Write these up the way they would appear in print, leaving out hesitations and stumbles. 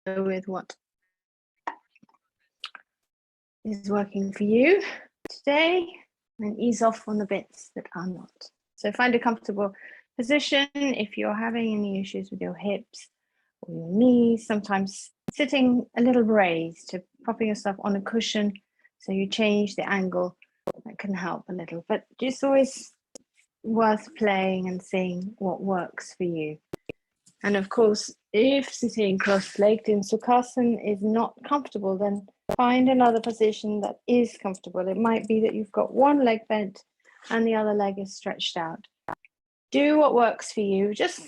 with what is working for you today and ease off on the bits that are not. So find a comfortable position. If you're having any issues with your hips or your knees, sometimes sitting a little raised to propping yourself on a cushion so you change the angle, that can help a little. But it's always worth playing and seeing what works for you. And of course, if sitting cross-legged in Sukhasana is not comfortable, then find another position that is comfortable. It might be that you've got one leg bent and the other leg is stretched out. Do what works for you. Just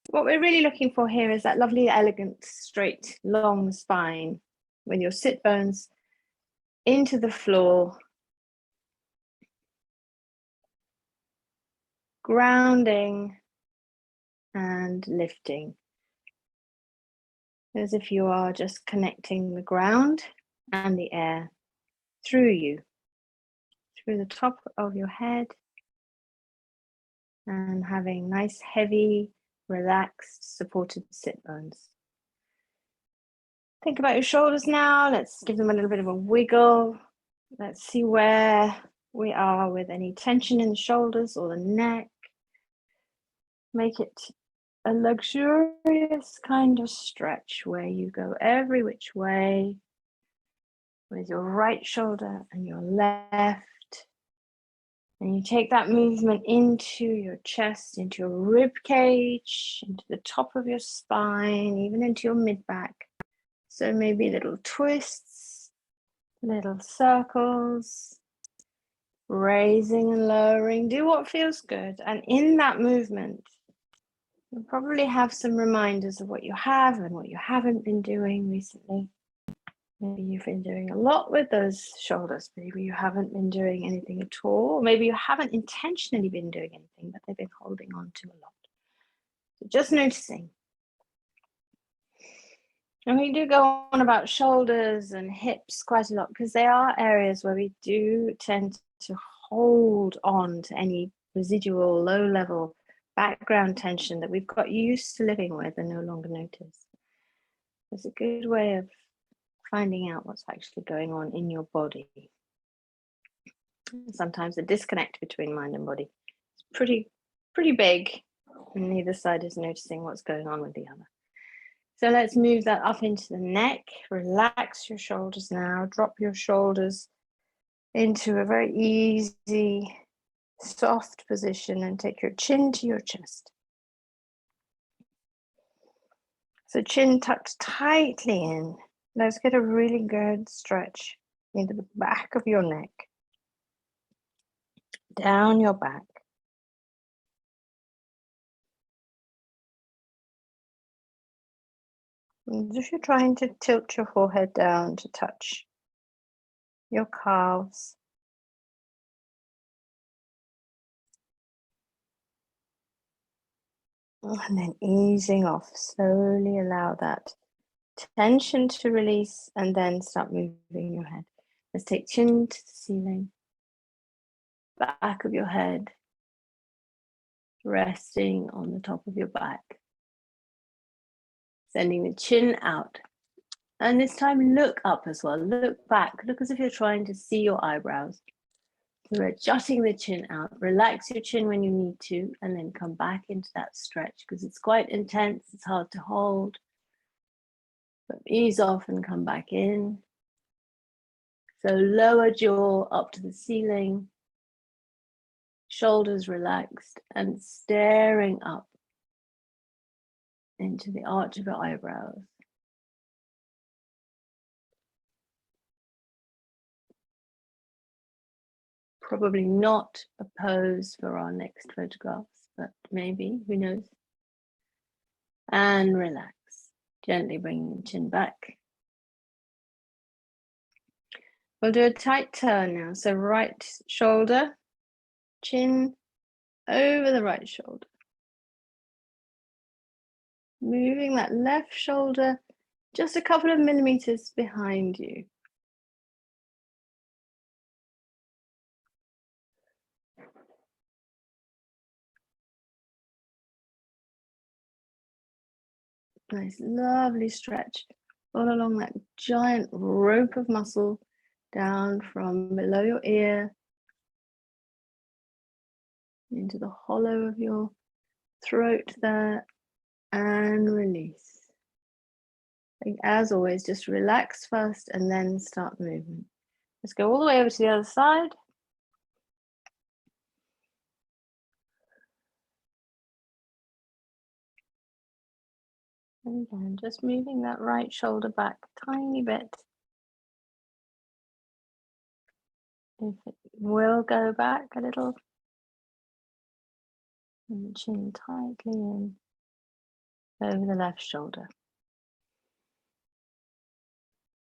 what we're really looking for here is that lovely, elegant, straight, long spine with your sit bones into the floor, grounding and lifting, as if you are just connecting the ground and the air through you, through the top of your head, and having nice, heavy, relaxed, supported sit bones. Think about your shoulders now. Let's give them a little bit of a wiggle. Let's see where we are with any tension in the shoulders or the neck. Make it a luxurious kind of stretch where you go every which way with your right shoulder and your left. And you take that movement into your chest, into your rib cage, into the top of your spine, even into your mid-back. So maybe little twists, little circles, raising and lowering. Do what feels good. And in that movement, you'll probably have some reminders of what you have and what you haven't been doing recently. Maybe you've been doing a lot with those shoulders. Maybe you haven't been doing anything at all. Or maybe you haven't intentionally been doing anything, but they've been holding on to a lot. So just noticing. And we do go on about shoulders and hips quite a lot because they are areas where we do tend to hold on to any residual low-level background tension that we've got used to living with and no longer notice. It's a good way of finding out what's actually going on in your body. Sometimes the disconnect between mind and body is pretty big, and neither side is noticing what's going on with the other. So let's move that up into the neck. Relax your shoulders now. Drop your shoulders into a very easy, soft position and take your chin to your chest. So chin tucked tightly in. Let's get a really good stretch into the back of your neck, down your back. And if you're trying to tilt your forehead down to touch your calves, and then easing off, slowly allow that tension to release and then start moving your head. Let's take chin to the ceiling, back of your head, resting on the top of your back. Sending the chin out. And this time look up as well, look back, look as if you're trying to see your eyebrows. So we're jutting the chin out, relax your chin when you need to, and then come back into that stretch because it's quite intense, it's hard to hold. But ease off and come back in. So lower jaw up to the ceiling, shoulders relaxed and staring up into the arch of your eyebrows. Probably not a pose for our next photographs, but maybe, who knows? And relax, gently bringing the chin back. We'll do a tight turn now. So right shoulder, chin over the right shoulder. Moving that left shoulder just a couple of millimeters behind you. Nice, lovely stretch. all along that giant rope of muscle down from below your ear into the hollow of your throat there, and release. As always, just relax first and then start the movement. Let's go all the way over to the other side. And again, just moving that right shoulder back a tiny bit. If it will go back a little. And the chin tightly in over the left shoulder.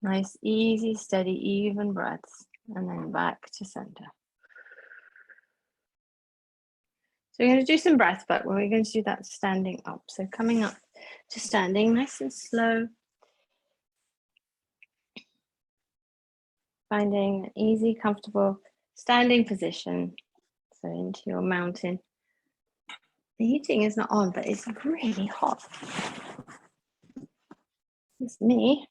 Nice, easy, steady, even breaths. And then back to center. So we're going to do some breath work where we're going to do that standing up. So coming up to standing nice and slow. Finding an easy, comfortable standing position. So into your mountain. The heating is not on, but it's really hot. It's me.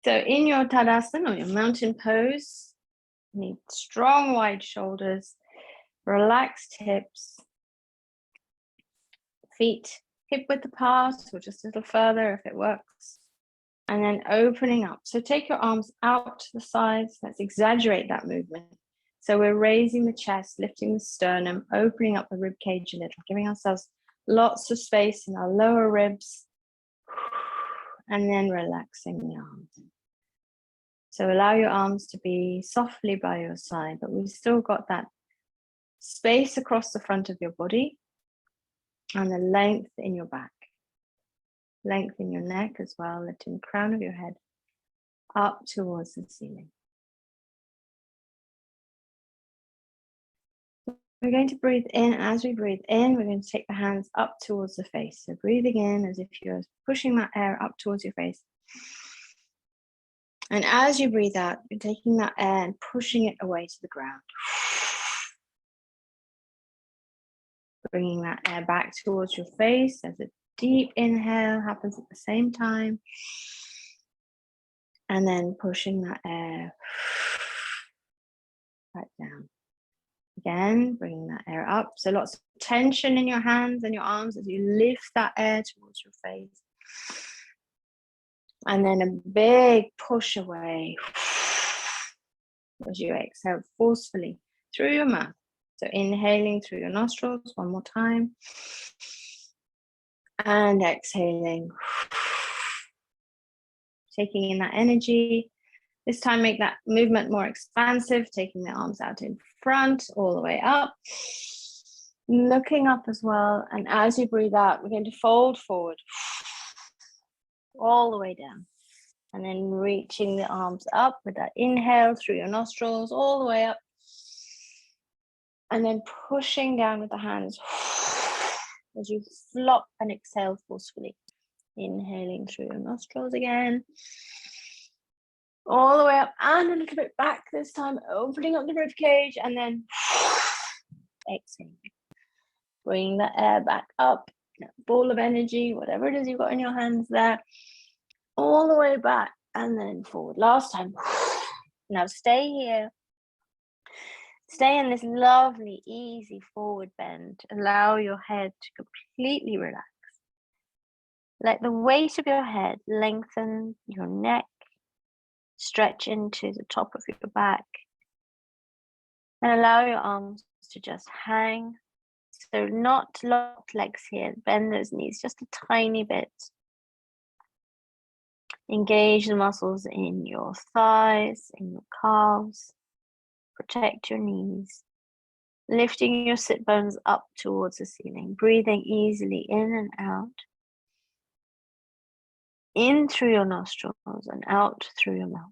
So in your Tadasana or your mountain pose, you need strong, wide shoulders, relaxed hips, feet hip width apart or just a little further if it works. And then opening up. So take your arms out to the sides. Let's exaggerate that movement. So we're raising the chest, lifting the sternum, opening up the rib cage a little, giving ourselves lots of space in our lower ribs, and then relaxing the arms. So allow your arms to be softly by your side, but we've still got that space across the front of your body and the length in your back. Length in your neck as well, lifting the crown of your head up towards the ceiling. We're going to breathe in. As we breathe in, we're going to take the hands up towards the face. So breathing in as if you're pushing that air up towards your face. And as you breathe out, you're taking that air and pushing it away to the ground. Bringing that air back towards your face as a deep inhale happens at the same time. And then pushing that air back down. Again, bringing that air up. So lots of tension in your hands and your arms as you lift that air towards your face. And then a big push away as you exhale forcefully through your mouth. So inhaling through your nostrils one more time. And exhaling. Taking in that energy. This time make that movement more expansive, taking the arms out in front, all the way up. Looking up as well. And as you breathe out, we're going to fold forward. All the way down. And then reaching the arms up with that inhale through your nostrils, all the way up. And then pushing down with the hands as you flop and exhale forcefully. Inhaling through your nostrils again. All the way up and a little bit back this time, opening up the rib cage and then exhaling. Bringing the air back up, that ball of energy, whatever it is you've got in your hands there, all the way back and then forward. Last time. Now stay here. Stay in this lovely, easy forward bend. Allow your head to completely relax. Let the weight of your head lengthen your neck, stretch into the top of your back, and allow your arms to just hang. So not locked legs here, bend those knees just a tiny bit. Engage the muscles in your thighs, in your calves. Protect your knees. Lifting your sit bones up towards the ceiling, breathing easily in and out. In through your nostrils and out through your mouth.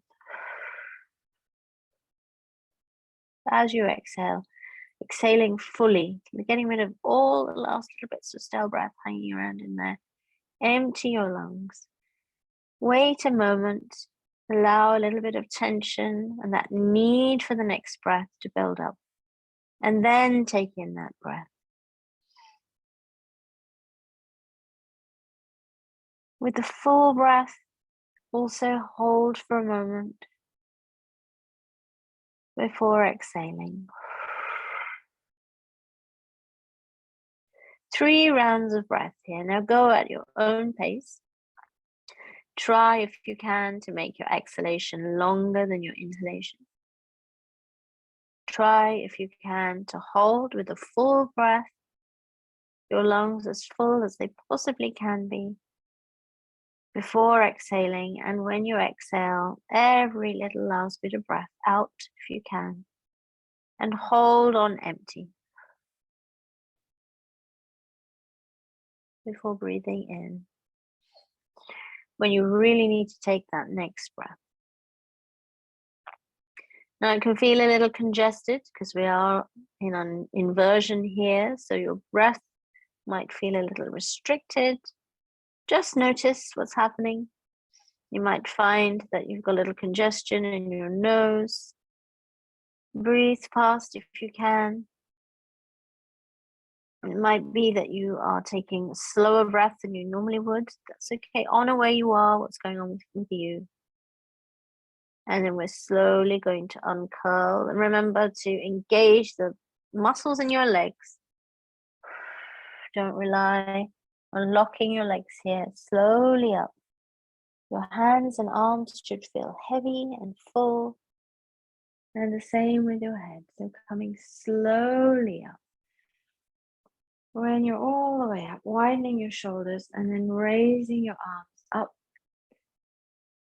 As you exhale, exhaling fully, getting rid of all the last little bits of stale breath hanging around in there. Empty your lungs. Wait a moment. Allow a little bit of tension and that need for the next breath to build up. And then take in that breath. With the full breath, also hold for a moment before exhaling. 3 rounds of breath here. Now go at your own pace. Try, if you can, to make your exhalation longer than your inhalation. Try, if you can, to hold with a full breath, your lungs as full as they possibly can be, before exhaling. And when you exhale, every little last bit of breath out if you can, and hold on empty before breathing in, when you really need to take that next breath. Now it can feel a little congested because we are in an inversion here, so your breath might feel a little restricted. Just notice what's happening. You might find that you've got a little congestion in your nose. Breathe fast if you can. It might be that you are taking a slower breath than you normally would. That's okay. Honor where you are, what's going on with you. And then we're slowly going to uncurl. And remember to engage the muscles in your legs. Don't rely on locking your legs here. Slowly up. Your hands and arms should feel heavy and full. And the same with your head. So coming slowly up. When you're all the way up, widening your shoulders and then raising your arms up.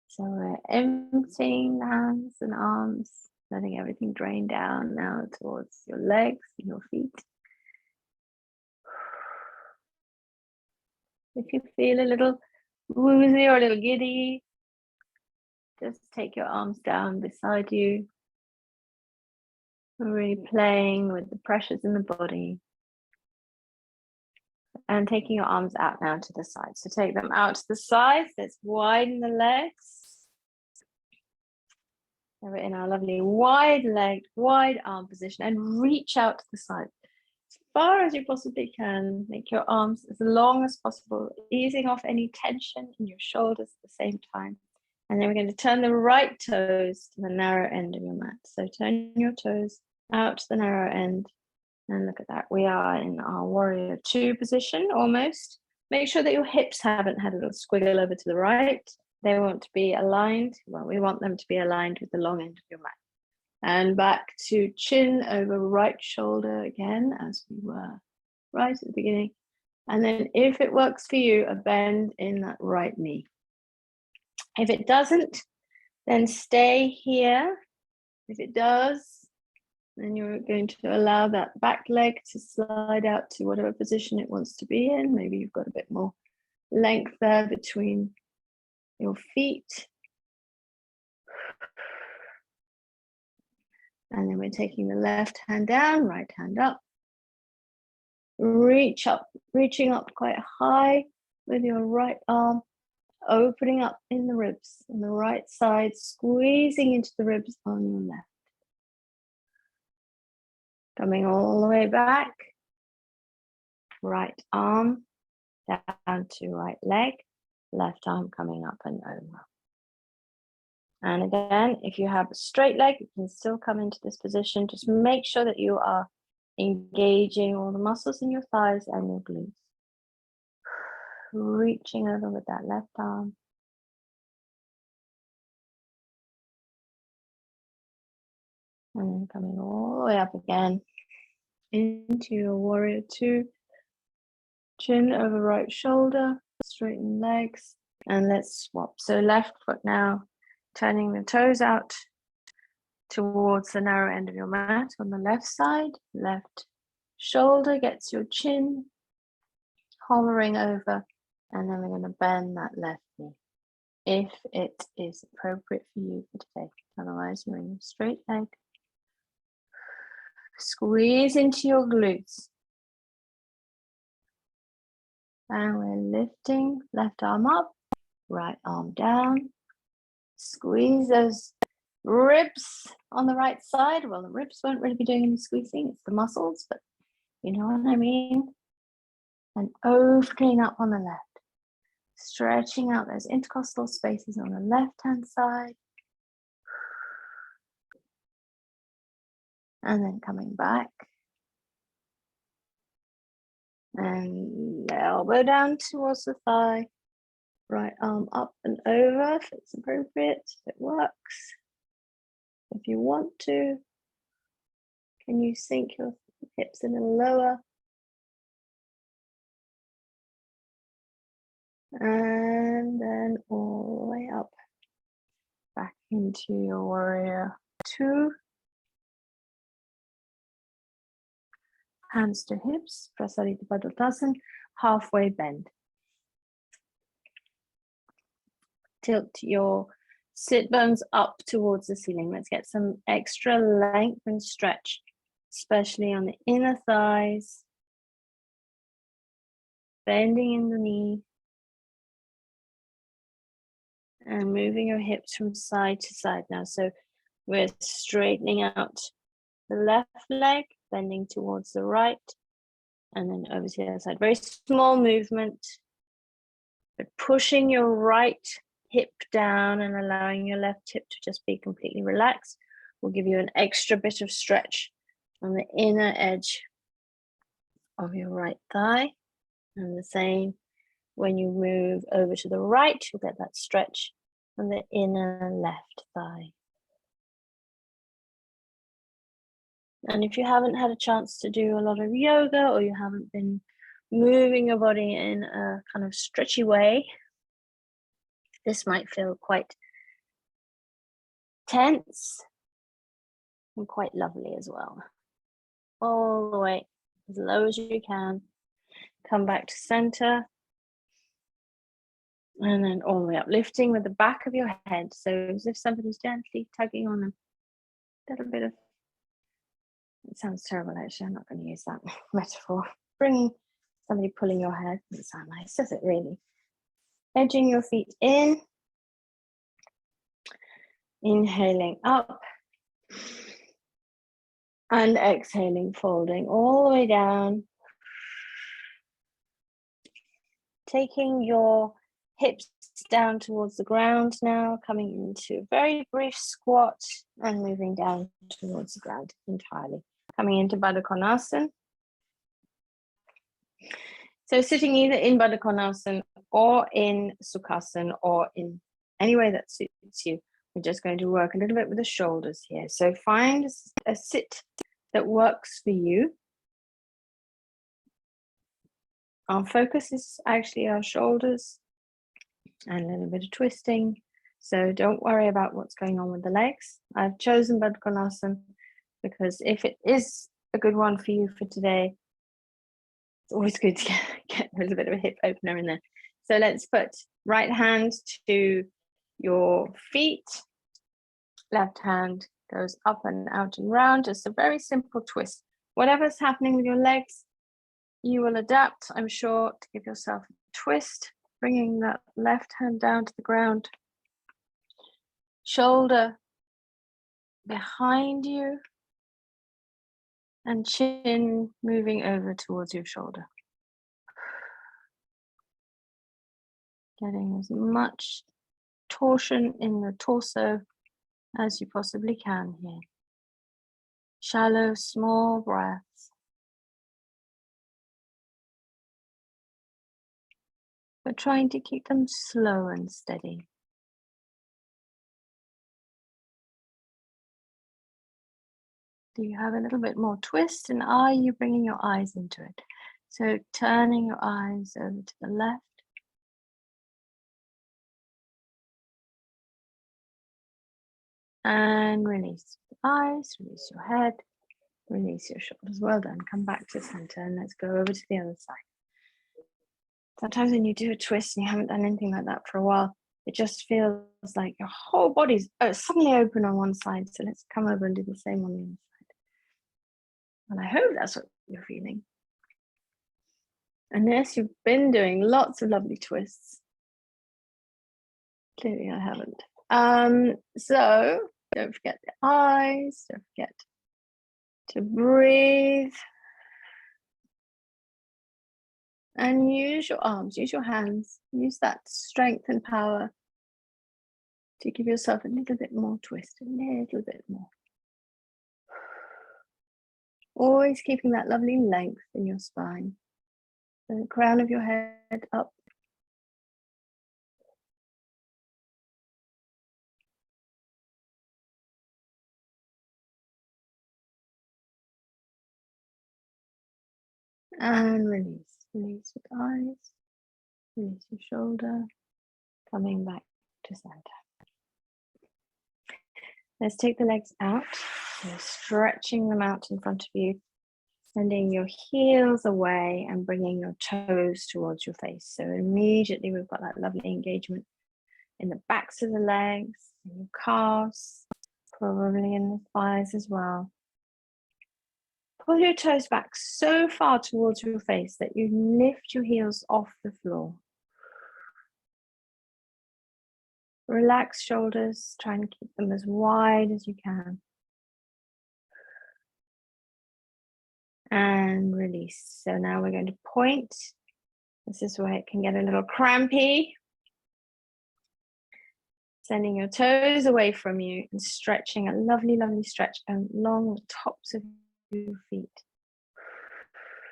So we're emptying the hands and arms, letting everything drain down now towards your legs and your feet. If you feel a little woozy or a little giddy, just take your arms down beside you. We're really playing with the pressures in the body. And taking your arms out now to the side. So take them out to the sides. Let's widen the legs. We're in our lovely wide leg, wide arm position, and reach out to the side. As far as you possibly can, make your arms as long as possible, easing off any tension in your shoulders at the same time. And then we're going to turn the right toes to the narrow end of your mat. So turn your toes out to the narrow end. And look at that, we are in our warrior 2 position almost. Make sure that your hips haven't had a little squiggle over to the right. They want to be aligned. Well, we want them to be aligned with the long end of your mat. And back to chin over right shoulder again, as we were right at the beginning. And then if it works for you, a bend in that right knee. If it doesn't, then stay here. If it does, then you're going to allow that back leg to slide out to whatever position it wants to be in. Maybe you've got a bit more length there between your feet. And then we're taking the left hand down, right hand up. Reach up, reaching up quite high with your right arm, opening up in the ribs on the right side, squeezing into the ribs on your left. Coming all the way back, right arm down to right leg, left arm coming up and over. And again, if you have a straight leg, you can still come into this position. Just make sure that you are engaging all the muscles in your thighs and your glutes. Reaching over with that left arm. And then coming all the way up again into your warrior 2. Chin over right shoulder, straighten legs, and let's swap. So left foot now, turning the toes out towards the narrow end of your mat on the left side. Left shoulder gets your chin, hovering over, and then we're going to bend that left knee if it is appropriate for you for today. Otherwise, you're in a straight leg. Squeeze into your glutes. And we're lifting left arm up, right arm down. Squeeze those ribs on the right side. Well, the ribs won't really be doing any squeezing, it's the muscles, but you know what I mean. And opening up on the left. Stretching out those intercostal spaces on the left-hand side. And then coming back. And elbow down towards the thigh. Right arm up and over if it's appropriate, if it works. If you want to, can you sink your hips a little lower? And then all the way up. Back into your warrior 2. Hands to hips, Prasarita Padottanasana, halfway bend. Tilt your sit bones up towards the ceiling. Let's get some extra length and stretch, especially on the inner thighs. Bending in the knee. And moving your hips from side to side now. So we're straightening out the left leg, bending towards the right, and then over to the other side. Very small movement, but pushing your right hip down and allowing your left hip to just be completely relaxed will give you an extra bit of stretch on the inner edge of your right thigh. And the same when you move over to the right, you'll get that stretch on the inner left thigh. And if you haven't had a chance to do a lot of yoga, or you haven't been moving your body in a kind of stretchy way, this might feel quite tense and quite lovely as well. All the way as low as you can. Come back to center. And then all the way up, lifting with the back of your head. So as if somebody's gently tugging on a little bit of, it sounds terrible actually, I'm not going to use that metaphor. Bringing somebody pulling your hair doesn't sound nice, does it really? Edging your feet in. Inhaling up. And exhaling, folding all the way down. Taking your hips down towards the ground now, coming into a very brief squat and moving down towards the ground entirely. Coming into Baddha Konasana. So sitting either in Baddha Konasana or in Sukhasana or in any way that suits you. We're just going to work a little bit with the shoulders here. So find a sit that works for you. Our focus is actually our shoulders and a little bit of twisting. So don't worry about what's going on with the legs. I've chosen Baddha Konasana because if it is a good one for you for today, it's always good to get a little bit of a hip opener in there. So let's put right hand to your feet. Left hand goes up and out and round. Just a very simple twist. Whatever's happening with your legs, you will adapt, I'm sure, to give yourself a twist. Bringing that left hand down to the ground. Shoulder behind you. And chin moving over towards your shoulder. Getting as much torsion in the torso as you possibly can here. Shallow, small breaths. But trying to keep them slow and steady. Do you have a little bit more twist, and are you bringing your eyes into it? So turning your eyes over to the left. And release the eyes, release your head, release your shoulders. Well done. Come back to center and let's go over to the other side. Sometimes when you do a twist and you haven't done anything like that for a while, it just feels like your whole body's suddenly open on one side. So let's come over and do the same on the other side. And I hope that's what you're feeling. And yes, you've been doing lots of lovely twists. Clearly I haven't. So don't forget the eyes, don't forget to breathe. And use your arms, use your hands, use that strength and power to give yourself a little bit more twist, a little bit more. Always keeping that lovely length in your spine. The crown of your head up. And release. Release your eyes. Release your shoulder. Coming back to center. Let's take the legs out. So stretching them out in front of you. Sending your heels away and bringing your toes towards your face. So immediately we've got that lovely engagement in the backs of the legs, in your calves, probably in the thighs as well. Pull your toes back so far towards your face that you lift your heels off the floor. Relax shoulders, try and keep them as wide as you can. And release. So now we're going to point. This is where it can get a little crampy. Sending your toes away from you and stretching a lovely, lovely stretch along the tops of your feet.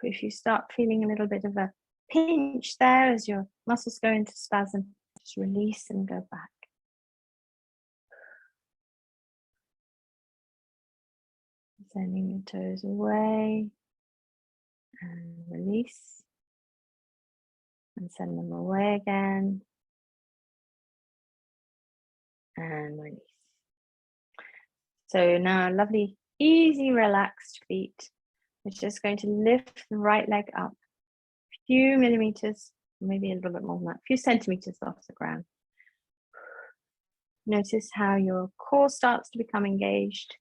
If you start feeling a little bit of a pinch there as your muscles go into spasm, just release and go back. Sending your toes away and release. And send them away again. And release. So now lovely, easy, relaxed feet. We're just going to lift the right leg up a few millimeters, maybe a little bit more than that, a few centimeters off the ground. Notice how your core starts to become engaged.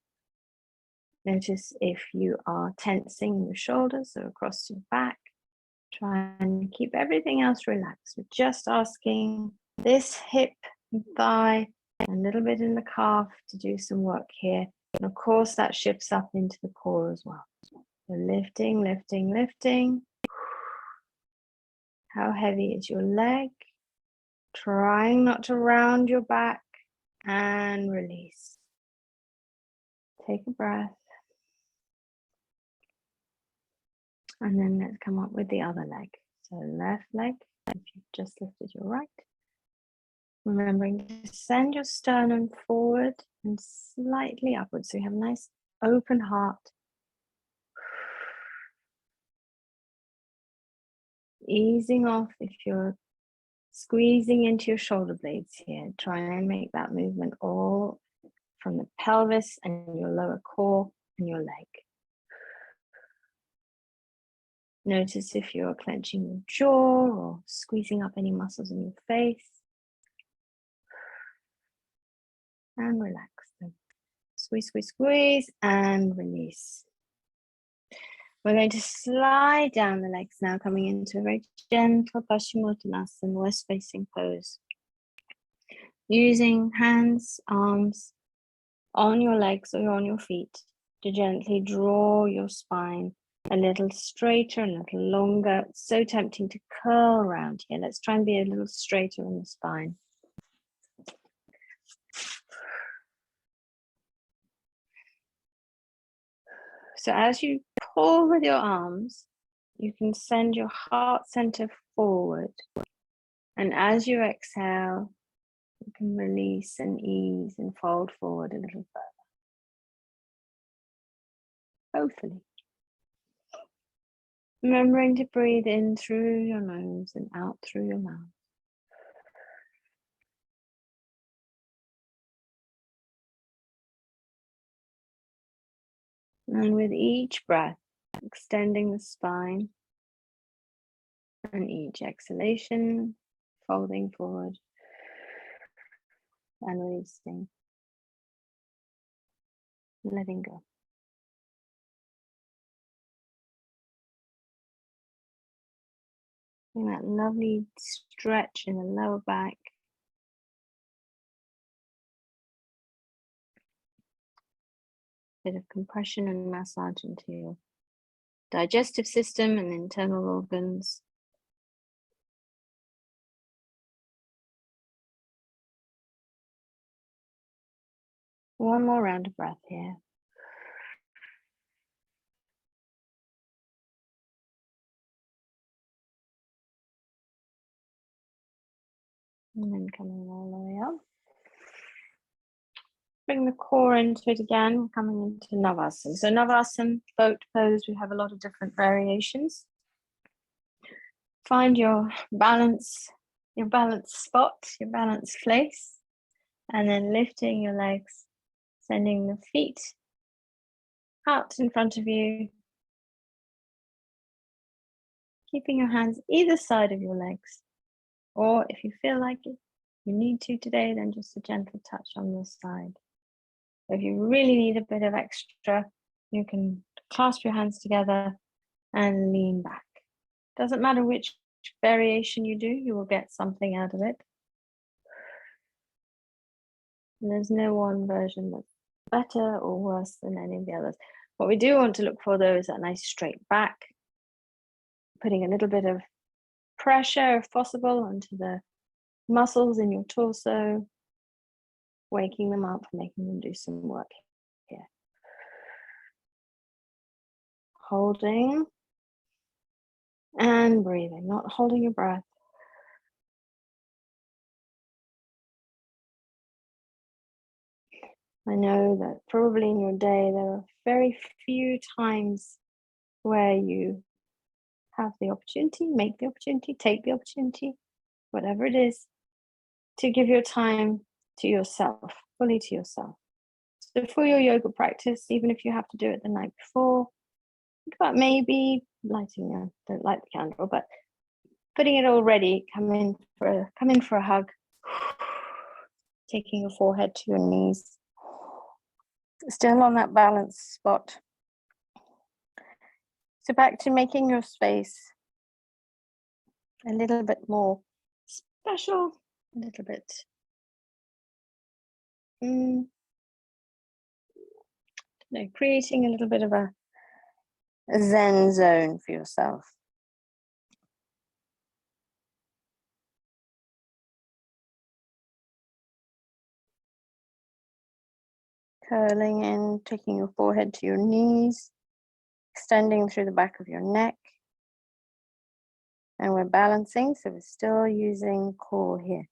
Notice if you are tensing your shoulders or across your back. Try and keep everything else relaxed. We're just asking this hip and thigh, and a little bit in the calf to do some work here. And of course, that shifts up into the core as well. So lifting, lifting, lifting. How heavy is your leg? Trying not to round your back, and release. Take a breath. And then let's come up with the other leg. So left leg, if you've just lifted your right. Remembering to send your sternum forward and slightly upwards. So you have a nice open heart. Easing off if you're squeezing into your shoulder blades here. Try and make that movement all from the pelvis and your lower core and your leg. Notice if you're clenching your jaw or squeezing up any muscles in your face. And relax them. Squeeze, squeeze, squeeze, and release. We're going to slide down the legs now, coming into a very gentle Paschimottanasana, west-facing pose. Using hands, arms on your legs or on your feet to gently draw your spine a little straighter and a little longer. It's so tempting to curl around here. Let's try and be a little straighter in the spine. So as you pull with your arms, you can send your heart center forward. And as you exhale, you can release and ease and fold forward a little further. Hopefully. Remembering to breathe in through your nose and out through your mouth. And with each breath, extending the spine, and each exhalation, folding forward and releasing, letting go. And that lovely stretch in the lower back. Bit of compression and massage into your digestive system and internal organs. One more round of breath here. And then coming all the way up. Bring the core into it again, coming into Navasana. So Navasana, boat pose, we have a lot of different variations. Find your balance spot, your balance place, and then lifting your legs, sending the feet out in front of you, keeping your hands either side of your legs, or if you feel like it, you need to today, then just a gentle touch on the side. If you really need a bit of extra, you can clasp your hands together and lean back. Doesn't matter which variation you do, you will get something out of it. And there's no one version that's better or worse than any of the others. What we do want to look for, though, is that nice straight back, putting a little bit of pressure, if possible, onto the muscles in your torso, waking them up, making them do some work here. Holding and breathing, not holding your breath. I know that probably in your day there are very few times where you have the opportunity, make the opportunity, take the opportunity, whatever it is, to give your time to yourself, fully to yourself. So for your yoga practice, even if you have to do it the night before, think about maybe lighting don't light the candle, but putting it all ready, come in for a hug, taking your forehead to your knees, still on that balance spot. So back to making your space a little bit more special, a little bit creating a little bit of a Zen zone for yourself. Curling in, taking your forehead to your knees, extending through the back of your neck. And we're balancing, so we're still using core here.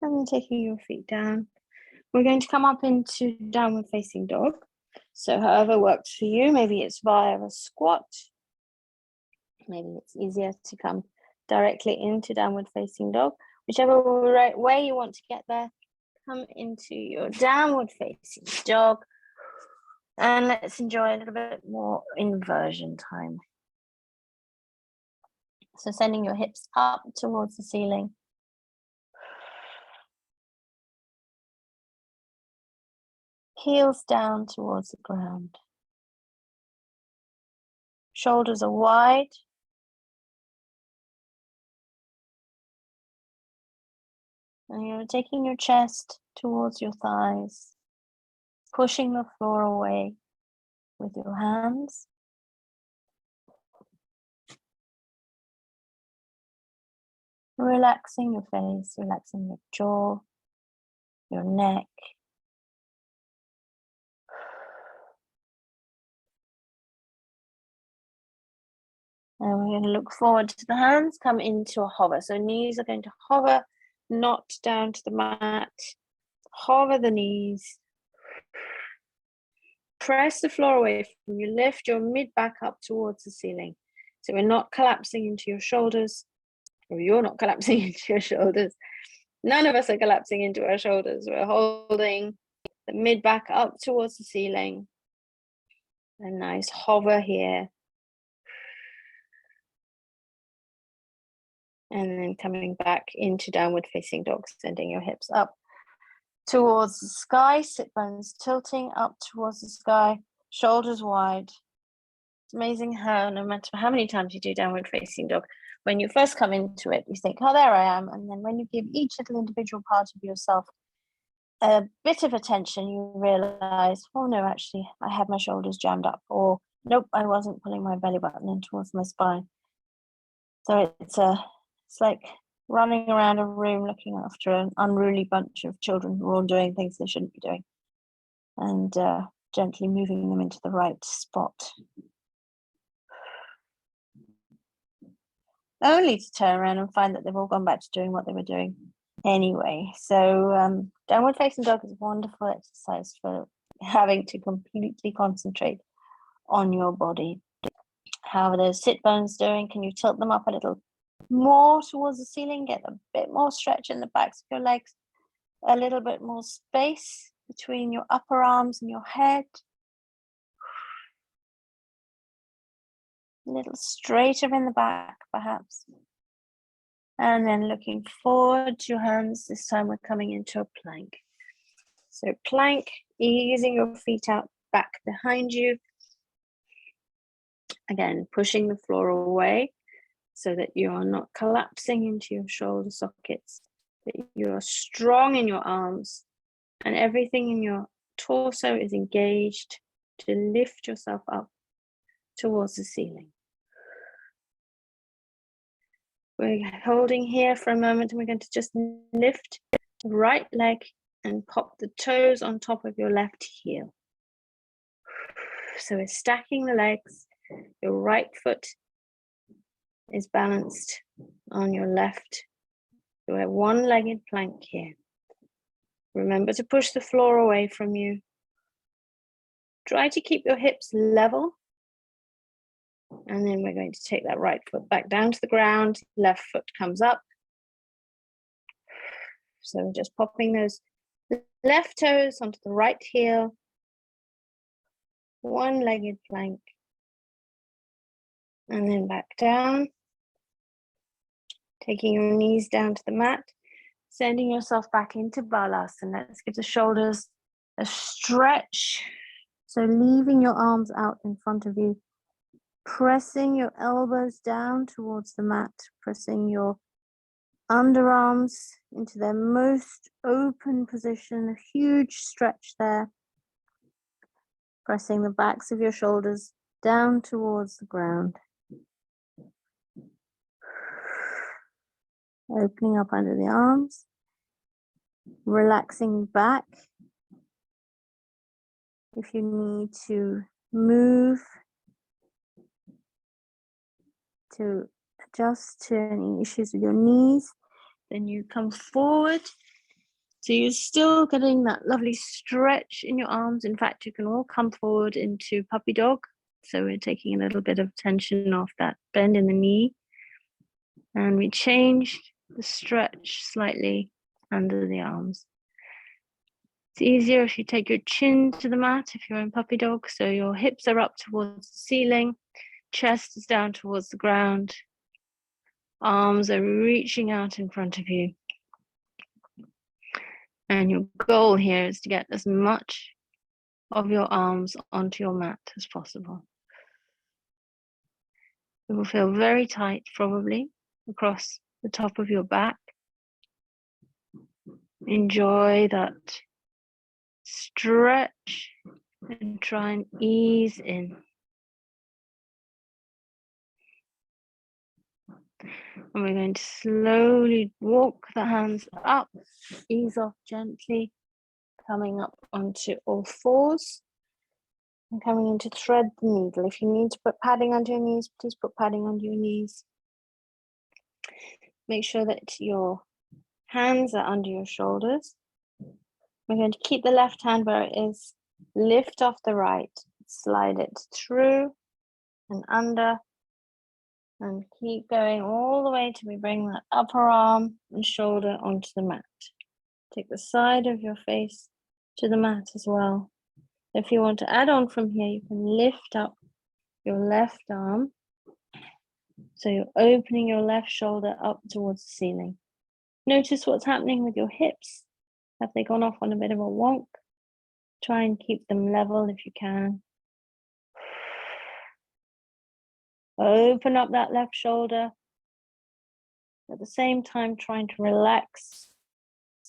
And then taking your feet down. We're going to come up into downward facing dog. So however works for you, maybe it's via a squat. Maybe it's easier to come directly into downward facing dog. Whichever way you want to get there, come into your downward facing dog. And let's enjoy a little bit more inversion time. So sending your hips up towards the ceiling. Heels down towards the ground. Shoulders are wide. And you're taking your chest towards your thighs, pushing the floor away with your hands. Relaxing your face, relaxing your jaw, your neck. And we're going to look forward to the hands, come into a hover. So knees are going to hover, not down to the mat. Hover the knees. Press the floor away from you. Lift your mid back up towards the ceiling. So we're not collapsing into your shoulders, or you're not collapsing into your shoulders. None of us are collapsing into our shoulders. We're holding the mid back up towards the ceiling. A nice hover here. And then coming back into downward facing dog, sending your hips up towards the sky, sit bones tilting up towards the sky, shoulders wide. It's amazing how no matter how many times you do downward facing dog, when you first come into it, you think, oh, there I am. And then when you give each little individual part of yourself a bit of attention, you realize, oh no, actually, I had my shoulders jammed up, or nope, I wasn't pulling my belly button in towards my spine. So it's like running around a room looking after an unruly bunch of children who are all doing things they shouldn't be doing, and gently moving them into the right spot. Only to turn around and find that they've all gone back to doing what they were doing anyway. So downward facing dog is a wonderful exercise for having to completely concentrate on your body. How are those sit bones doing? Can you tilt them up a little more towards the ceiling? Get a bit more stretch in the backs of your legs, a little bit more space between your upper arms and your head. A little straighter in the back, perhaps. And then looking forward to your hands. This time we're coming into a plank. So plank, easing your feet out back behind you. Again, pushing the floor away so that you are not collapsing into your shoulder sockets, that you are strong in your arms and everything in your torso is engaged to lift yourself up towards the ceiling. We're holding here for a moment and we're going to just lift the right leg and pop the toes on top of your left heel. So we're stacking the legs. Your right foot is balanced on your left. So we're one-legged plank here. Remember to push the floor away from you. Try to keep your hips level. And then we're going to take that right foot back down to the ground. Left foot comes up. So we're just popping those left toes onto the right heel. One-legged plank. And then back down. Taking your knees down to the mat. Sending yourself back into balasana. Let's give the shoulders a stretch. So leaving your arms out in front of you. Pressing your elbows down towards the mat. Pressing your underarms into their most open position. A huge stretch there. Pressing the backs of your shoulders down towards the ground. Opening up under the arms. Relaxing back. If you need to move to adjust to any issues with your knees, then you come forward. So you're still getting that lovely stretch in your arms. In fact, you can all come forward into puppy dog. So we're taking a little bit of tension off that bend in the knee. And we changed the stretch slightly under the arms. It's easier if you take your chin to the mat if you're in puppy dog. So your hips are up towards the ceiling, chest is down towards the ground, arms are reaching out in front of you. And your goal here is to get as much of your arms onto your mat as possible. It will feel very tight, probably, across the top of your back. Enjoy that stretch and try and ease in. And we're going to slowly walk the hands up, ease off gently, coming up onto all fours and coming in to thread the needle. If you need to put padding under your knees, please put padding under your knees. Make sure that your hands are under your shoulders. We're going to keep the left hand where it is, lift off the right, slide it through and under, and keep going all the way till we bring that upper arm and shoulder onto the mat. Take the side of your face to the mat as well. If you want to add on from here, you can lift up your left arm. So you're opening your left shoulder up towards the ceiling. Notice what's happening with your hips. Have they gone off on a bit of a wonk? Try and keep them level if you can. Open up that left shoulder. At the same time, trying to relax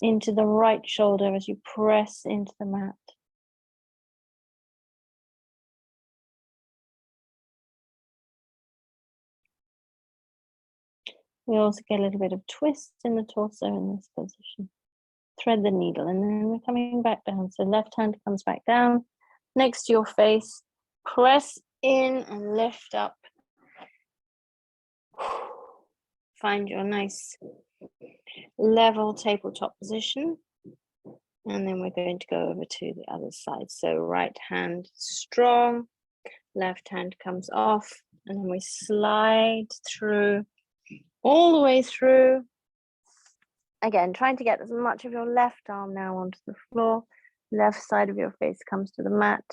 into the right shoulder as you press into the mat. We also get a little bit of twist in the torso in this position. Thread the needle, and then we're coming back down. So left hand comes back down next to your face. Press in and lift up. Find your nice level tabletop position. And then we're going to go over to the other side. So right hand strong, left hand comes off, and then we slide through, all the way through. Again, trying to get as much of your left arm now onto the floor. Left side of your face comes to the mat.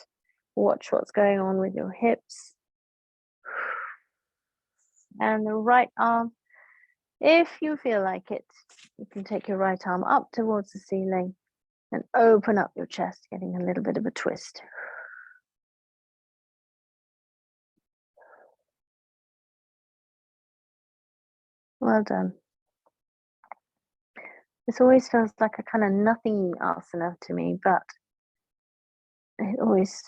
Watch what's going on with your hips. And the right arm, if you feel like it, you can take your right arm up towards the ceiling and open up your chest, getting a little bit of a twist. Well done. This always feels like a kind of nothing asana to me, but it always,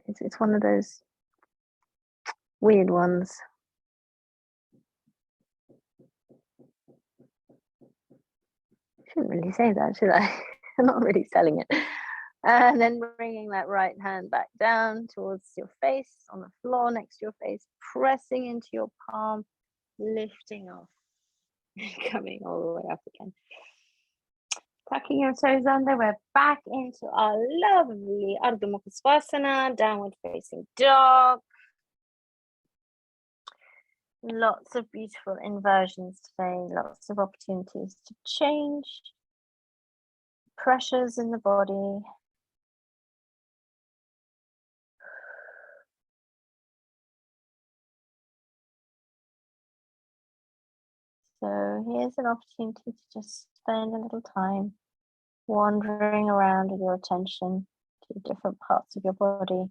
it's one of those weird ones. Shouldn't really say that, should I? I'm not really selling it. And then bringing that right hand back down towards your face, on the floor next to your face, pressing into your palm, lifting off, coming all the way up again. Tucking your toes under, we're back into our lovely Ardha Mukha Svanasana, downward facing dog. Lots of beautiful inversions today, lots of opportunities to change pressures in the body. So here's an opportunity to just spend a little time wandering around with your attention to different parts of your body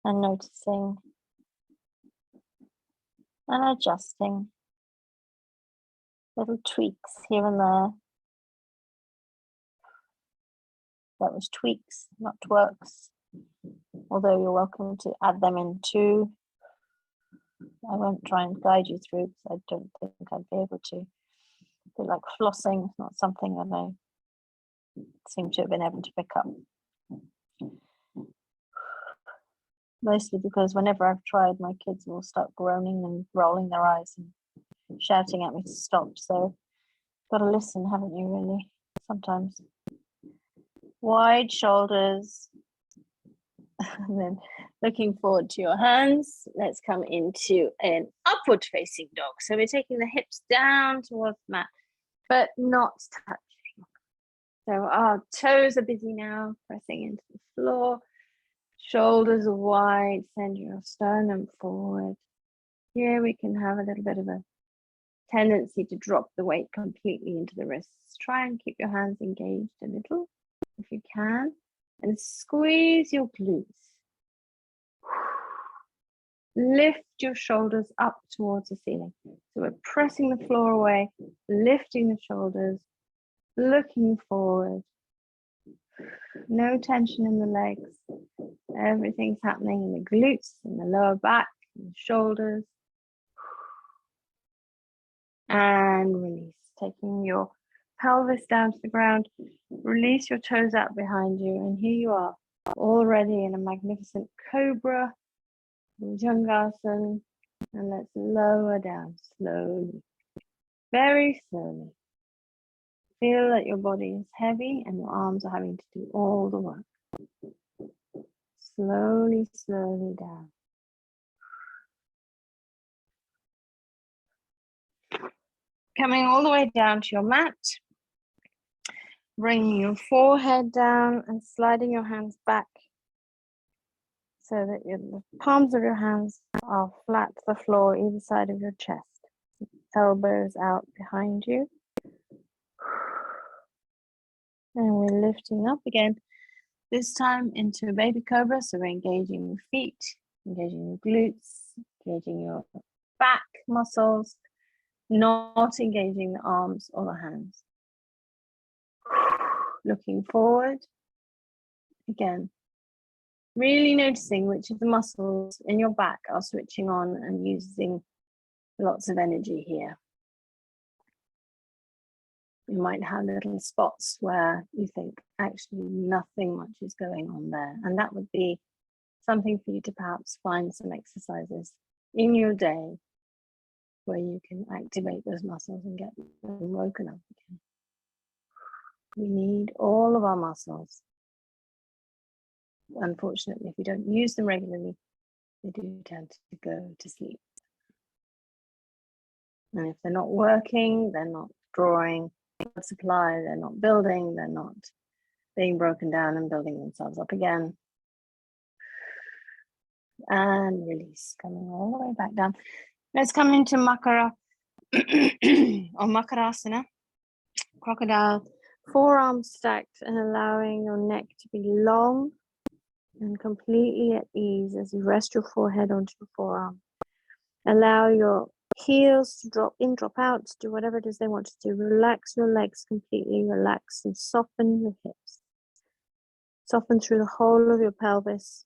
and noticing and adjusting little tweaks here and there. That was tweaks, not twerks, although you're welcome to add them in too. I won't try and guide you through because I don't think I'd be able to. A bit like flossing, it's not something that I seem to have been able to pick up. Mostly because whenever I've tried, my kids will start groaning and rolling their eyes and shouting at me to stop. So got to listen, haven't you, really, sometimes. Wide shoulders. And then looking forward to your hands. Let's come into an upward facing dog. So we're taking the hips down towards the mat, but not touching. So our toes are busy now, pressing into the floor. Shoulders are wide, send your sternum forward. Here we can have a little bit of a tendency to drop the weight completely into the wrists. Try and keep your hands engaged a little, if you can, and squeeze your glutes. Lift your shoulders up towards the ceiling. So we're pressing the floor away, lifting the shoulders, looking forward. No tension in the legs. Everything's happening in the glutes, in the lower back, in the shoulders. And release, taking your pelvis down to the ground. Release your toes out behind you, and here you are, already in a magnificent cobra, Bhujangasana, and let's lower down slowly, very slowly. Feel that your body is heavy and your arms are having to do all the work. Slowly, slowly down. Coming all the way down to your mat, bringing your forehead down and sliding your hands back so that the palms of your hands are flat to the floor, either side of your chest. Elbows out behind you. And we're lifting up again, this time into a baby cobra. So we're engaging your feet, engaging your glutes, engaging your back muscles, not engaging the arms or the hands. Looking forward. Again, really noticing which of the muscles in your back are switching on and using lots of energy here. You might have little spots where you think actually nothing much is going on there. And that would be something for you to perhaps find some exercises in your day where you can activate those muscles and get them woken up again. We need all of our muscles. Unfortunately, if we don't use them regularly, they do tend to go to sleep. And if they're not working, they're not drawing blood supply, they're not building, they're not being broken down and building themselves up again. And release, coming all the way back down. Let's come into Makara or Makarasana, crocodile, forearms stacked and allowing your neck to be long and completely at ease as you rest your forehead onto your forearm. Allow your heels to drop in, drop out, do whatever it is they want to do. Relax your legs completely, relax and soften your hips. Soften through the whole of your pelvis.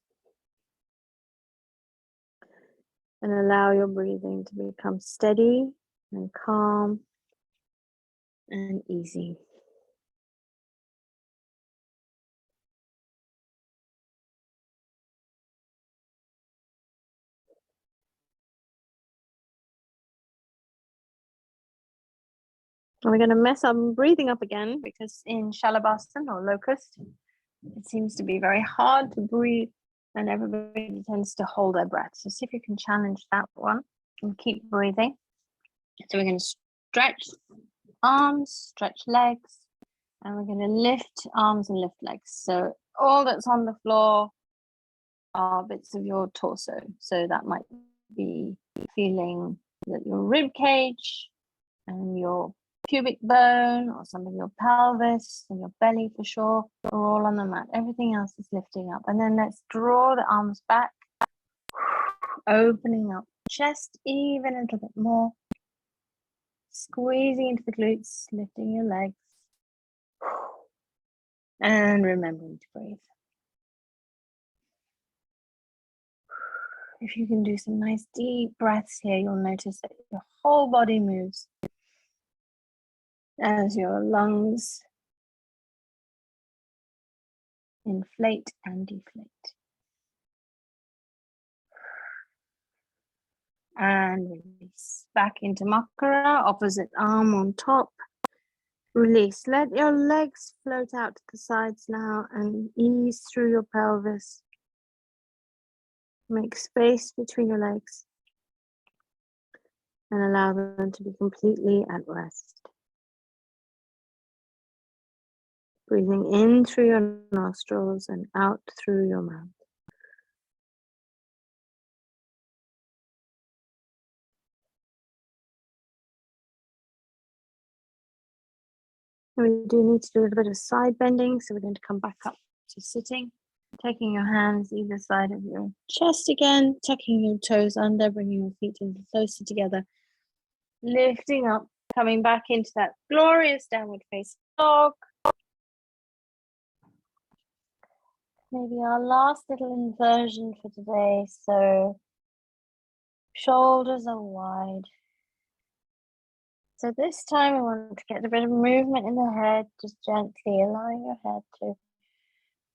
And allow your breathing to become steady and calm and easy. And we're going to mess up breathing up again because in Shalabhasana or locust, it seems to be very hard to breathe and everybody tends to hold their breath. So see if you can challenge that one and keep breathing. So we're going to stretch arms, stretch legs, and we're going to lift arms and lift legs. So all that's on the floor are bits of your torso. So that might be feeling that your rib cage and your pubic bone or some of your pelvis and your belly for sure are all on the mat. Everything else is lifting up. And then let's draw the arms back, opening up chest even a little bit more, squeezing into the glutes, lifting your legs, and remembering to breathe. If you can do some nice deep breaths here, you'll notice that your whole body moves as your lungs inflate and deflate. And release back into Makara, opposite arm on top. Release. Let your legs float out to the sides now and ease through your pelvis. Make space between your legs and allow them to be completely at rest. Breathing in through your nostrils and out through your mouth. And we do need to do a little bit of side bending, so we're going to come back up to sitting, taking your hands either side of your chest again, tucking your toes under, bringing your feet a little closer together, lifting up, coming back into that glorious downward facing dog. Maybe our last little inversion for today. So shoulders are wide. So this time we want to get a bit of movement in the head, just gently allowing your head to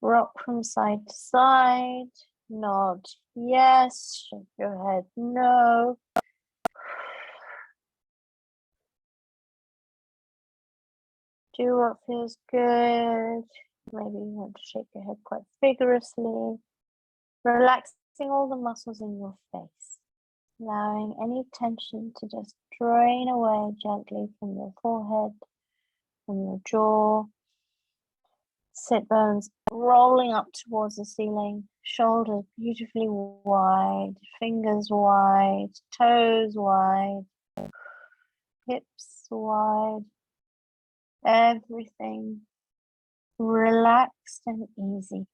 rock from side to side. Nod yes, shake your head no. Do what feels good. Maybe you want to shake your head quite vigorously. Relaxing all the muscles in your face. Allowing any tension to just drain away gently from your forehead, from your jaw. Sit bones rolling up towards the ceiling. Shoulders beautifully wide. Fingers wide. Toes wide. Hips wide. Everything relaxed and easy,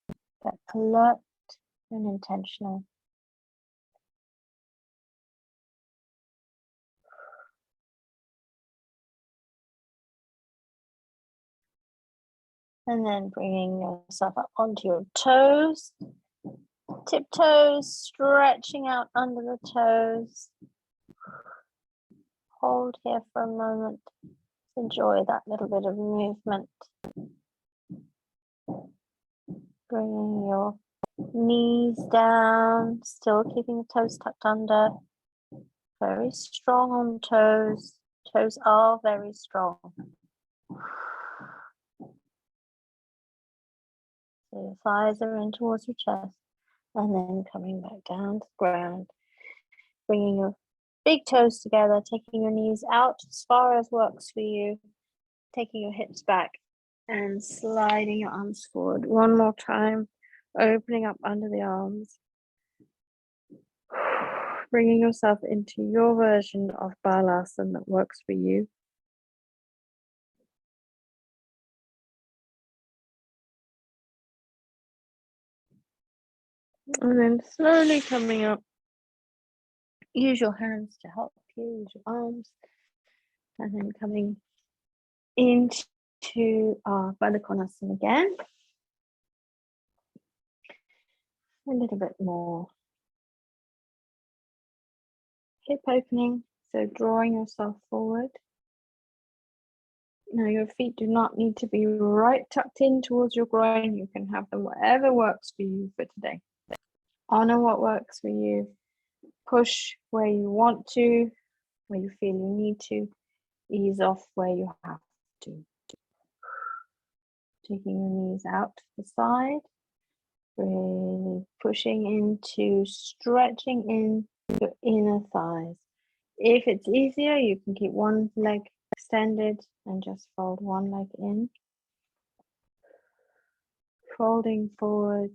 but alert and intentional. And then bringing yourself up onto your toes, tiptoes, stretching out under the toes. hold here for a moment. Enjoy that little bit of movement. Bringing your knees down, still keeping the toes tucked under. Very strong on toes. Toes are very strong. So your thighs are in towards your chest, and then coming back down to the ground. Bringing your big toes together, taking your knees out as far as works for you, taking your hips back and sliding your arms forward. One more time, opening up under the arms. Bringing yourself into your version of Balasana that works for you. And then slowly coming up. Use your hands to help you, use your arms. And then coming into our Baddha Konasana again. A little bit more hip opening, so drawing yourself forward. Now your feet do not need to be right tucked in towards your groin. You can have them whatever works for you for today. Honor what works for you. Push where you want to, where you feel you need to. Ease off where you have to. Taking your knees out to the side. Really pushing into stretching in your inner thighs. If it's easier, you can keep one leg extended and just fold one leg in. Folding forward.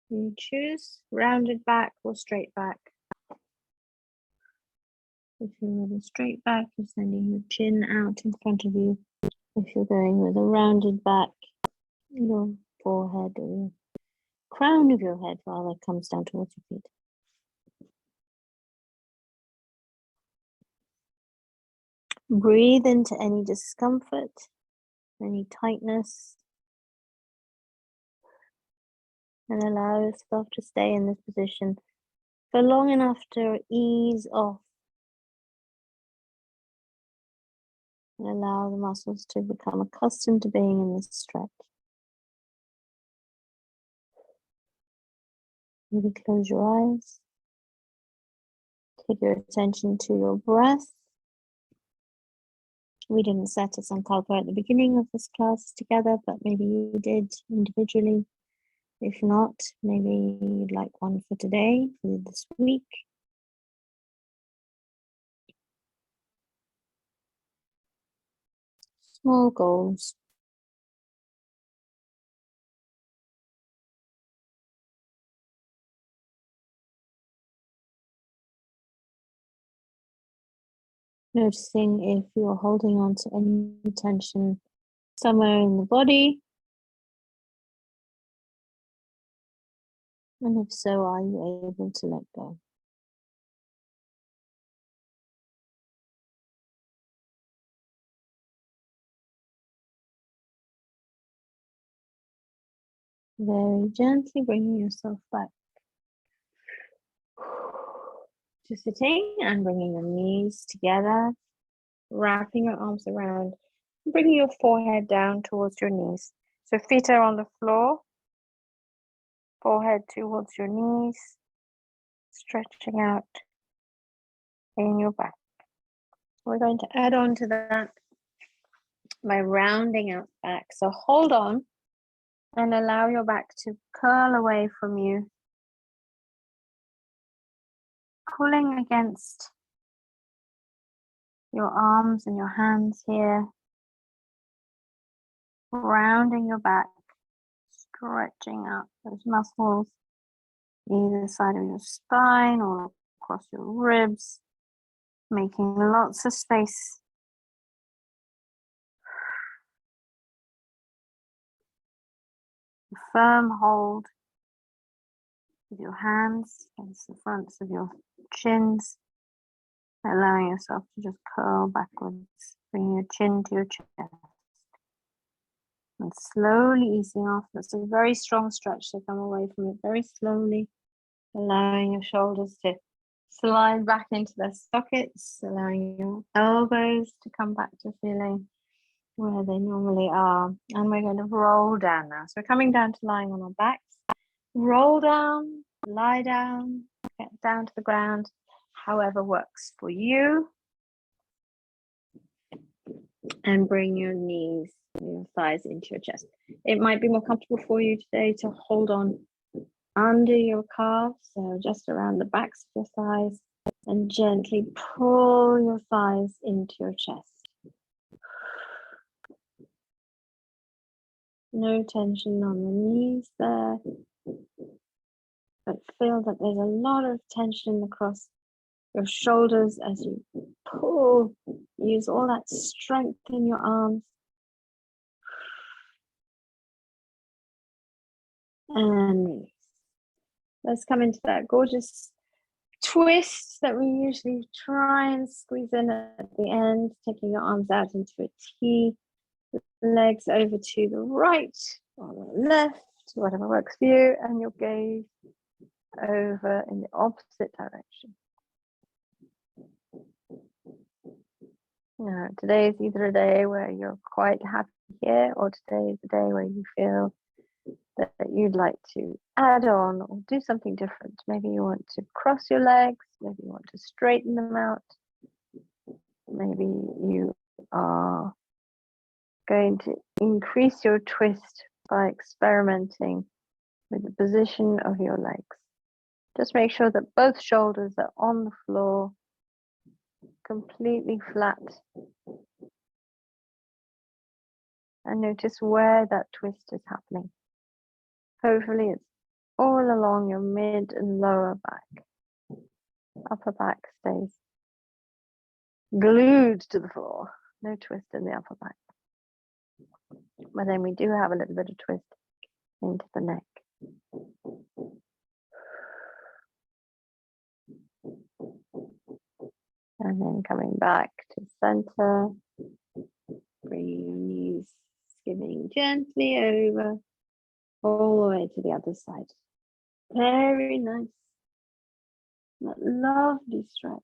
You choose rounded back or straight back. If you're with a straight back, you're sending your chin out in front of you. If you're going with a rounded back, your forehead or your crown of your head rather comes down towards your feet. Breathe into any discomfort, any tightness, and allow yourself to stay in this position for long enough to ease off and allow the muscles to become accustomed to being in this stretch. Maybe close your eyes. Take your attention to your breath. We didn't set a sankalpa at the beginning of this class together, but maybe you did individually. If not, maybe you'd like one for today, for this week. Small goals. Noticing if you're holding on to any tension somewhere in the body. And if so, are you able to let go? Very gently bringing yourself back to sitting and bringing your knees together, wrapping your arms around, bringing your forehead down towards your knees. So feet are on the floor, forehead towards your knees, stretching out in your back. We're going to add on to that by rounding out back. So hold on and allow your back to curl away from you, pulling against your arms and your hands here, rounding your back, stretching out those muscles either side of your spine or across your ribs, making lots of space. A firm hold with your hands against the fronts of your chins, allowing yourself to just curl backwards, bring your chin to your chest. And slowly easing off. That's a very strong stretch, so come away from it very slowly, allowing your shoulders to Slide back into their sockets, allowing your elbows to come back to feeling where they normally are. And we're going to roll down now. So we're coming down to lying on our backs. Roll down, lie down, get down to the ground, however works for you. And bring your knees, your thighs into your chest. It might be more comfortable for you today to hold on under your calves, so just around the backs of your thighs, and gently pull your thighs into your chest. No tension on the knees there, but feel that there's a lot of tension across your shoulders as you pull. Use all that strength in your arms. And release. Let's come into that gorgeous twist that we usually try and squeeze in at the end, taking your arms out into a T, legs over to the right or the left, whatever works for you, and your gaze over in the opposite direction. Now, today is either a day where you're quite happy here, or today is a day where you feel that you'd like to add on or do something different. Maybe you want to cross your legs, maybe you want to straighten them out, maybe you are going to increase your twist by experimenting with the position of your legs. Just make sure that both shoulders are on the floor, completely flat, and notice where that twist is happening. Hopefully it's all along your mid and lower back. Upper back stays glued to the floor. No twist in the upper back. But then we do have a little bit of twist into the neck. And then coming back to center, bringing your knees, skimming gently over, all the way to the other side. Very nice. That lovely stretch.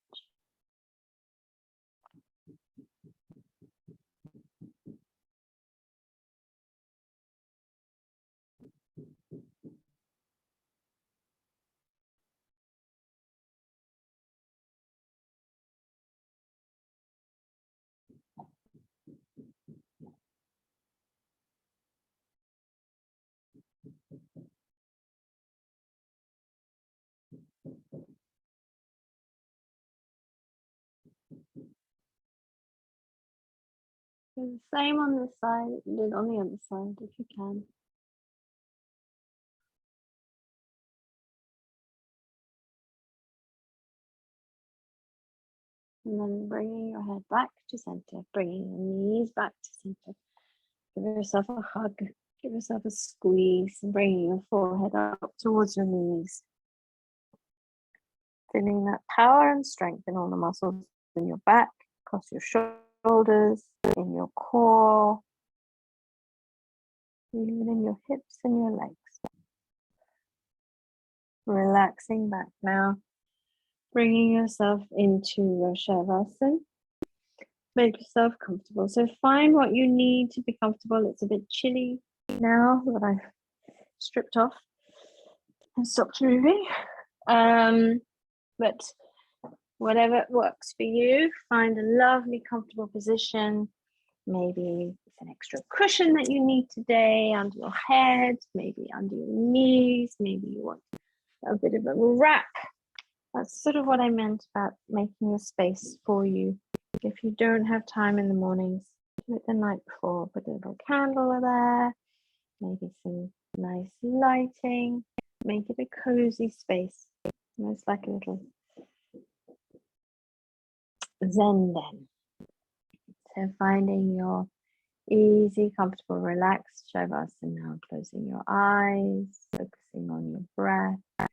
Do the same on this side that you did on the other side if you can. And then bringing your head back to center, bringing your knees back to center. Give yourself a hug, give yourself a squeeze, and bringing your forehead up towards your knees. Feeling that power and strength in all the muscles in your back, across your shoulders, in your core, even in your hips and your legs. Relaxing back now, bringing yourself into your Shavasana. Make yourself comfortable. So find what you need to be comfortable. It's a bit chilly now that I've stripped off and stopped moving. But whatever works for you, find a lovely, comfortable position. Maybe it's an extra cushion that you need today under your head, maybe under your knees, maybe you want a bit of a wrap. That's sort of what I meant about making a space for you. If you don't have time in the mornings, do it the night before. Put a little candle there, maybe some nice lighting. Make it a cozy space, almost like a little Zen den. So finding your easy, comfortable, relaxed Shavasana now, closing your eyes, focusing on your breath,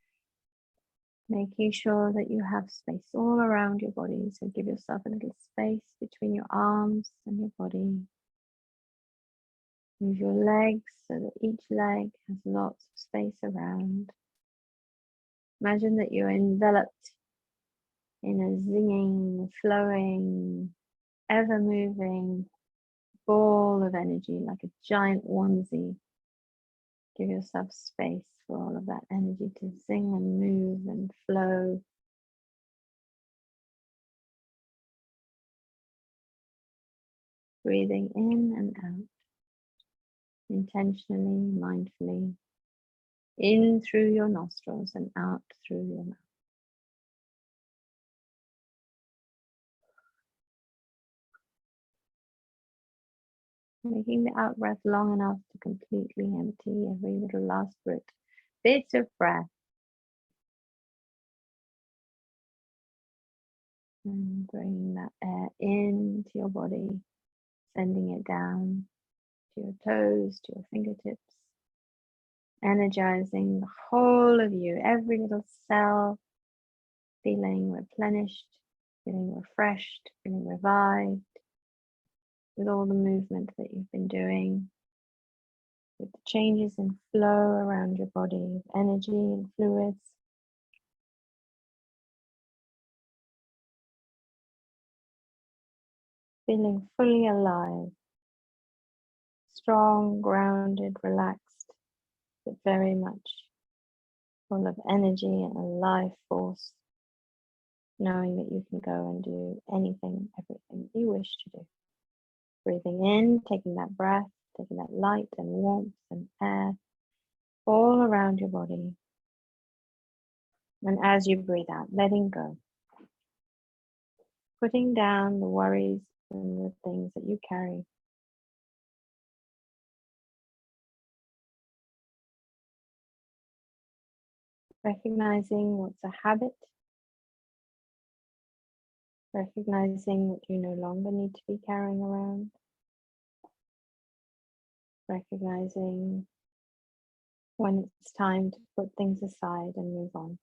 making sure that you have space all around your body. So give yourself a little space between your arms and your body. Move your legs so that each leg has lots of space around. Imagine that you're enveloped in a zinging, flowing, ever moving ball of energy, like a giant onesie. Give yourself space for all of that energy to zing and move and flow. Breathing in and out, intentionally, mindfully, in through your nostrils and out through your mouth. Making the out breath long enough to completely empty every little last bit of breath. And bringing that air into your body, sending it down to your toes, to your fingertips, energizing the whole of you, every little cell, feeling replenished, feeling refreshed, feeling revived, with all the movement that you've been doing, with the changes in flow around your body, energy and fluids. Feeling fully alive, strong, grounded, relaxed, but very much full of energy and a life force, knowing that you can go and do anything, everything you wish to do. Breathing in, taking that breath, taking that light and warmth and air all around your body. And as you breathe out, letting go. Putting down the worries and the things that you carry. Recognizing what's a habit. Recognizing what you no longer need to be carrying around. Recognizing when it's time to put things aside and move on.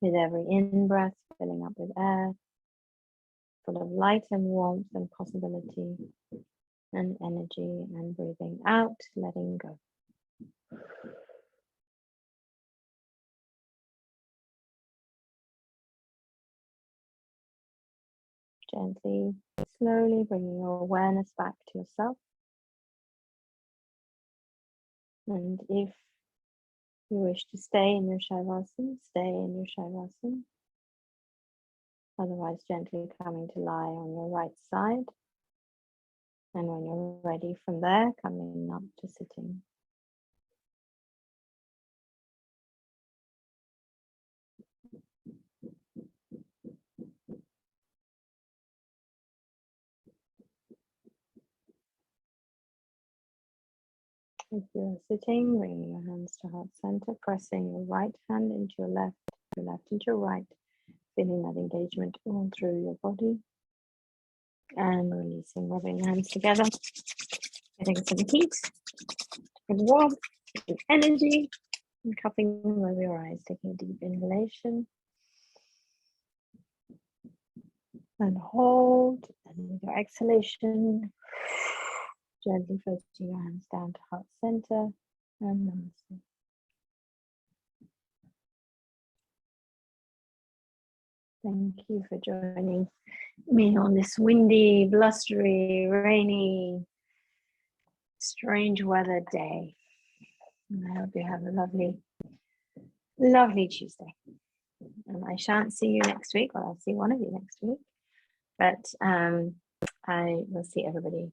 With every in-breath, filling up with air, full of light and warmth and possibility and energy, and breathing out, letting go. Gently, slowly bringing your awareness back to yourself. And if you wish to stay in your Shavasana, stay in your Shavasana. Otherwise, gently coming to lie on your right side. And when you're ready from there, coming up to sitting. If you're sitting, bringing your hands to heart center, pressing your right hand into your left into your right, feeling that engagement all through your body, and releasing, rubbing the hands together, getting some heat and warmth and energy, and cupping them over your eyes, taking a deep inhalation, and hold, and with your exhalation, gently floating your hands down to heart center, and namaste. Thank you for joining me on this windy, blustery, rainy, strange weather day. And I hope you have a lovely, lovely Tuesday. And I shan't see you next week, or I'll see one of you next week. But I will see everybody